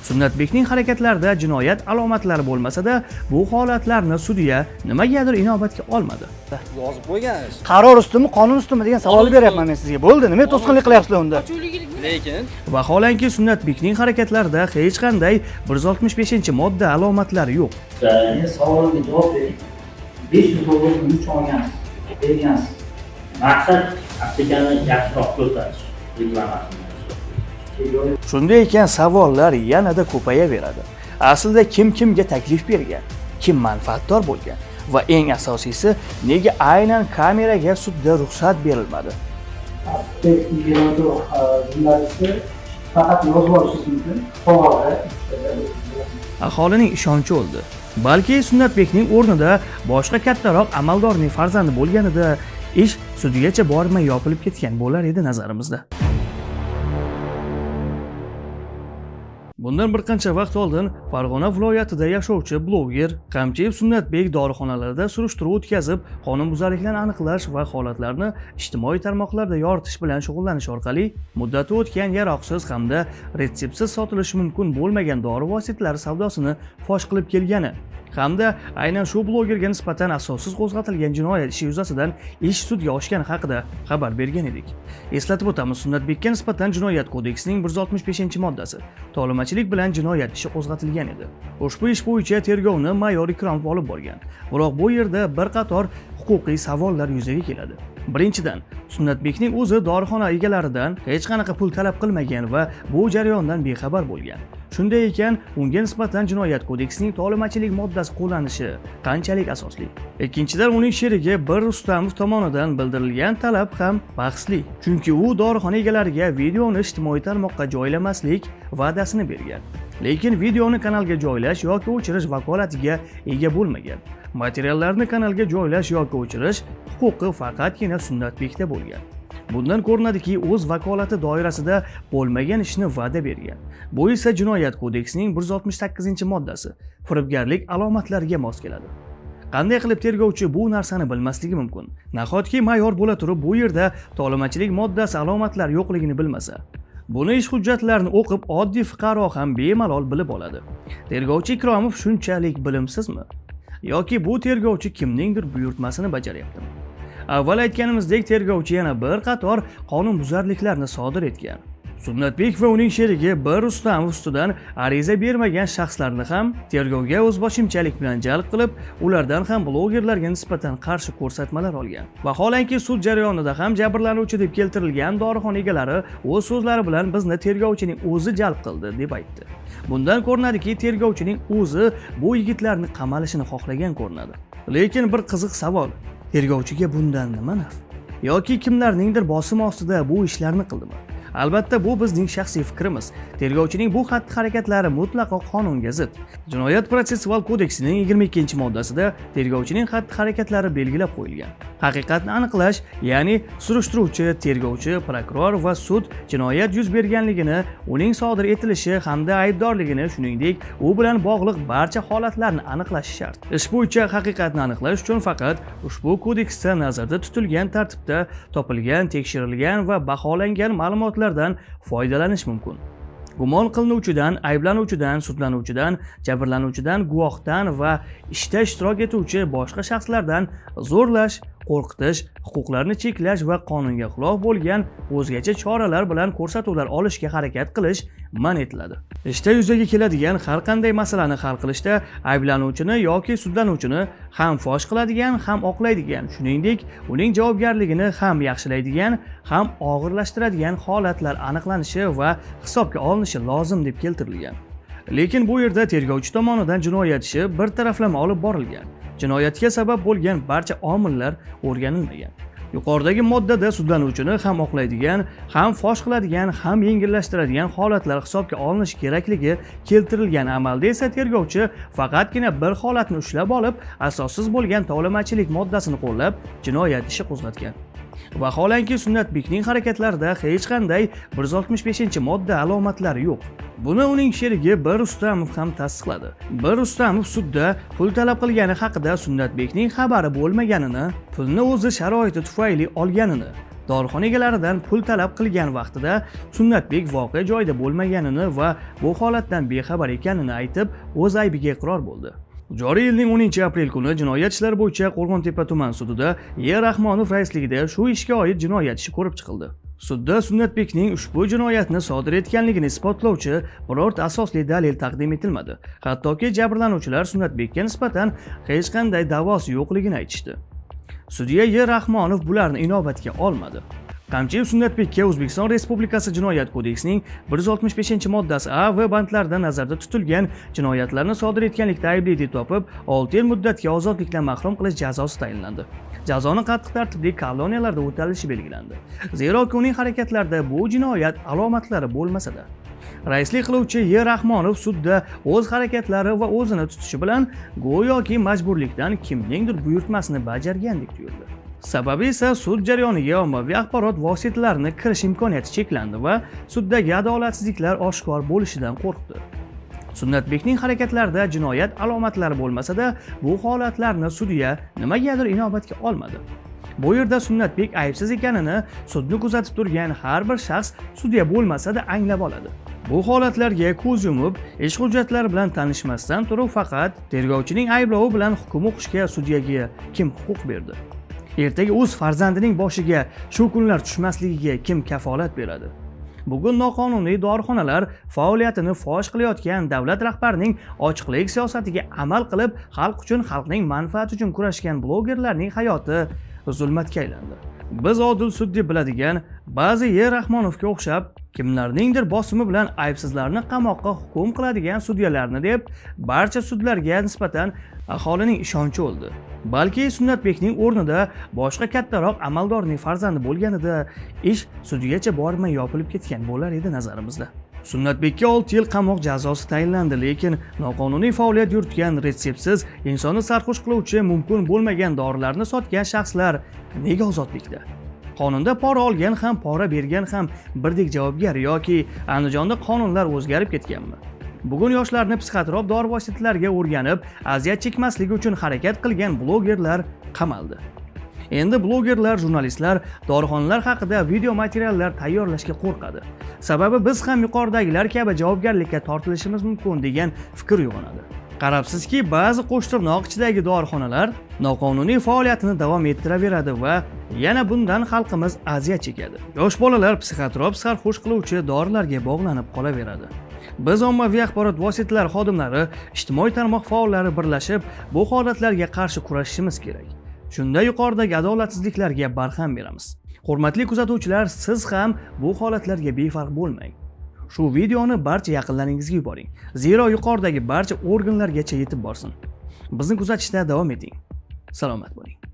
Sunnatbekning harakatlarida jinoyat alomatlari bo'lmasa-da, bu holatlarni sudya nimagadir inobatga olmadi. Yozib qo'ygan. Qaror ustimi, qonun ustimi degan savol beryapman men sizga. Bo'ldi, nima to'sqinlik qilyapsizlar unda? Lekin Vaholanki Sunnatbekning harakatlarida hech qanday 165-modda alomatlari yo'q. Men savolimga javob bering. 500 dollar ulush olgansiz, bergansiz. Maqsad aptekani yaxshiroq ko'rsatish, reklamasini. Shunday ekan savollar yanada ko'payaveradi. Aslida kim kimga taklif bergan, kim manfaatdor bo'lgan va eng asosiysi nega aynan kameraga sudda ruxsat berilmadi? Faqat yozib olishingiz mumkin. Qog'ozda Aholining ishonchi o'ldi. Balki Sunnatbekning o'rnida boshqa kattaroq amaldorning farzandi bo'lganida ish sudgacha bormay yopilib ketgan bo'lar edi nazarimizda. Bundan bir qancha vaqt oldin Farg'ona viloyatida yashovchi bloger Qamchiyev Sunnatbek dorixonalarida surishtiruv o'tkazib, qonunbuzarliklarni aniqlash va holatlarni ijtimoiy tarmoqlarda yoritish bilan shug'ullanish orqali muddati o'tgan yaroqsiz hamda retseptsiz sotilishi mumkin bo'lmagan dori vositalari savdosini fosh qilib kelgani hamda aynan shu blogerga nisbatan asossiz qo'zg'atilgan jinoyat ishi yuzasidan ish sudga oshgani haqida xabar bergan edik. Eslatib o'tamiz, Sunnatbekka nisbatan Jinoyat kodeksining 165-moddasi tolimachilik bilan jinoyat ishi qo'zg'atilgan edi. Ushbu ish bo'yicha tergovni mayor Ikromov olib borgan. Biroq bu yerda bir qator huquqiy savollar yuzaga keladi. Birinchidan, Sunnatbekning o'zi dorixona egalaridan hech qanaqa pul talab qilmagan va bu jarayondan bexabar bo'lgan. Shunday ekan, unga nisbatan Jinoyat kodeksining tolimachilik moddasi qo'llanishi qanchalik asosli? Ikkinchidan, uning sherigi Bir Rustamov tomonidan bildirilgan talab ham bahsli. Chunki u dorixona egalariga videoni ijtimoiy tarmoqqa joylamaslik va'dasini bergan. Lekin videoni kanalga joylash yoki o'chirish vakolatiga ega bo'lmagan. Materiallarni kanalga joylash yoki o'chirish huquqi faqatgina Sunnatbekda bo'lgan. Bundan ko'rinadiki, o'z vakolati doirasida bo'lmagan ishni va'da bergan. Bu esa Jinoyat kodeksining 168-moddasi firibgarlik alomatlariga mos keladi. Qanday qilib tergovchi bu narsani bilmasligi mumkin? Nahotki mayor bo'la turib bu yerda tolimachilik moddasi alomatlari yo'qligini bilmasa? Buni ish hujjatlarini o'qib oddiy fuqaro ham bemalol bilib oladi. Tergovchi Ikromov shunchalik bilimsizmi? Yoki bu tergovchi kimningdir buyurtmasini bajaryaptimi? Avval aytganimizdek, tergovchi yana bir qator qonunbuzarliklarni sodir etgan. Sunnatbek va uning sherigi Bir Rustamov ustidan ariza bermagan shaxslarni ham tergovga o'zboshimchalik bilan jalb qilib, ulardan ham blogerlarga nisbatan qarshi ko'rsatmalar olgan. Vaholanki sud jarayonida ham jabrlanuvchi deb keltirilgan dorixona egalari o'z so'zlari bilan bizni tergovchining o'zi jalb qildi deb aytdi. Bundan ko'rinadiki, tergovchining o'zi bu yigitlarni qamalishini xohlagan ko'rinadi. Lekin bir qiziq savol: tergovchiga bundan nima naf? Yoki kimlarningdir bosim ostida bu ishlarni qildimi? Albatta bu bizning shaxsiy fikrimiz. Tergovchining bu xatti-harakatlari mutlaqo qonunga zid. Jinoyat protsessual kodeksining 22-moddasida tergovchining xatti-harakatlari belgilab qo'yilgan. Haqiqatni aniqlash, ya'ni surishtiruvchi, tergovchi, prokuror va sud jinoyat yuz berganligini, uning sodir etilishi hamda aybdorligini, shuningdek, u bilan bog'liq barcha holatlarni aniqlash shart. Ish bo'yicha haqiqatni aniqlash uchun faqat ushbu kodeksda nazarda tutilgan tartibda topilgan, tekshirilgan va baholangan ma'lumotlardan foydalanish mumkin. Gumon qilinuvchidan, ayblanuvchidan, sudlanuvchidan, jabrlanuvchidan, guvohdan va ishda ishtirok etuvchi boshqa shaxslardan zo'rlash, qo'rqitish, huquqlarni cheklash va qonunga xilof bo'lgan o'zgacha choralar bilan ko'rsatuvlar olishga harakat qilish man etiladi. Ishda yuzaga keladigan har qanday masalani hal qilishda ayblanuvchini yoki sudlanuvchini ham fosh qiladigan, ham oqlaydigan, shuningdek, uning javobgarligini ham yaxshilaydigan, ham og'irlashtiradigan holatlar aniqlanishi va hisobga olinishi lozim deb keltirilgan. Lekin bu yerda tergovchi tomonidan jinoyat ishi bir taraflama olib borilgan. Jinoyatga sabab bo'lgan barcha omillar o'rganilmagan. Yuqoridagi moddada sudlanuvchini ham oqlaydigan, ham fosh qiladigan, ham yengillashtiradigan holatlar hisobga olinishi kerakligi keltirilgan. Amalda esa tergovchi faqatgina bir holatni ushlab olib, asossiz bo'lgan tolimachilik moddasini qo'llab, jinoyat ishi qo'zg'atgan. Vaholanki Sunnatbekning harakatlarida hech qanday 165-modda alomatlari yo'q. Buni uning sherigi Bir Rustamov ham tasdiqladi. Bir Rustamov sudda pul talab qilgani haqida Sunnatbekning xabari bo'lmaganini, pulni o'zi sharoiti tufayli olganini, dorixona egalaridan pul talab qilgan vaqtida Sunnatbek voqea joyida bo'lmaganini va bu holatdan bexabar ekanini aytib, o'z aybiga iqror bo'ldi. Joriy yilning 10-aprel kuni jinoyat ishlari bo'yicha Qo'rg'ontepa tuman sudida E. Rahmonov raisligida shu ishga oid jinoyat ishi ko'rib chiqildi. Sudda Sunnatbekning ushbu jinoyatni sodir etganligini isbotlovchi birorta asosli dalil taqdim etilmadi. Hattoki jabrlanuvchilar Sunnatbekka nisbatan hech qanday da'vosi yo'qligini aytishdi. Sudya E. Rahmonov bularni inobatga olmadi. Qamchiyev Sunnatbekka O'zbekiston Respublikasi Jinoyat kodeksining 165-moddasi A va bandlarida nazarda tutilgan jinoyatlarni sodir etganlikda aybli deb topib, 6 yil muddatga ozodlikdan mahrum qilish jazosi tayinlandi. Jazoni qattiq tartibli koloniyalarda o'talishi belgilandi. Zero uning harakatlarida bu jinoyat alomatlari bo'lmasa-da. Raislik qiluvchi E. Rahmonov sudda o'z harakatlari va o'zini tutishi bilan go'yoki majburlikdan kimningdir buyurtmasini bajargandek tuyuldi. Sababi esa sud jarayoniga ommaviy axborot vositalarini kirish imkoniyati cheklandi va suddagi adolatsizliklar oshkor bo'lishidan qo'rqdi. Sunnatbekning harakatlarida jinoyat alomatlari bo'lmasa-da, bu holatlarni sudya nimagadir inobatga olmadi. Bu yerda Sunnatbek aybsiz ekanini sudni kuzatib turgan har bir shaxs sudya bo'lmasa-da anglab oladi. Bu holatlarga ko'z yumib, ish hujjatlari bilan tanishmasdan turib faqat tergovchining ayblovi bilan hukm o'qishga sudyaga kim huquq berdi? Ertaga o'z farzandining boshiga shu kunlar tushmasligiga kim kafolat beradi? Bugun noqonuniy dorixonalar faoliyatini fosh qilayotgan davlat rahbarining ochiqlik siyosatiga amal qilib, xalq uchun, xalqning manfaati uchun kurashgan blogerlarning hayoti zulmatga aylandi. Biz odil sud deb biladigan ba'zi E. Rahmonovga o'xshab kimlarningdir bosimi bilan aybsizlarni qamoqqa hukm qiladigan sudyalarni deb barcha sudlarga nisbatan aholining ishonchi o'ldi. Balki Sunnatbekning o'rnida boshqa kattaroq amaldorning farzandi bo'lganida ish sudgacha bormay yopilib ketgan bo'lar edi nazarimizda. Sunnatbekka 6 yil qamoq jazosi tayinlandi, lekin noqonuniy faoliyat yuritgan, retseptsiz, insonni sarxush qiluvchi, mumkin bo'lmagan dorilarni sotgan shaxslar nega ozodlikda? Qonunda pora olgan ham, pora bergan ham birdek javobgar yoki Andijonda qonunlar o'zgarib ketganmi? Bugun yoshlarni psixotrop dori vositalariga o'rganib, aziyat chekmasligi uchun harakat qilgan blogerlar qamaldi. Endi blogerlar, jurnalistlar dorixonalar haqida video materiallar tayyorlashga qo'rqadi. Sababi biz ham yuqoridagilar kabi javobgarlikka tortilishimiz mumkin degan fikr uyg'onadi. Qarabsizki, ba'zi qo'shtirnoq ichidagi dorixonalar noqonuniy faoliyatini davom ettiraveradi va yana bundan xalqimiz aziyat chekadi. Yosh bolalar psixotrop sarxush qiluvchi dorilarga bog'lanib qolaveradi. Biz ommaviy axborot vositalari xodimlari, ijtimoiy tarmoq faollari birlashib, bu holatlarga qarshi kurashishimiz kerak. Shunda yuqoridagi adolatsizliklarga barham beramiz. Hurmatli kuzatuvchilar, siz ham bu holatlarga befarq bo'lmang. Shu videoni barcha yaqinlaringizga yuboring. Zero yuqoridagi barcha organlargacha yetib borsin. Bizni kuzatishda davom eting. Salomat bo'ling.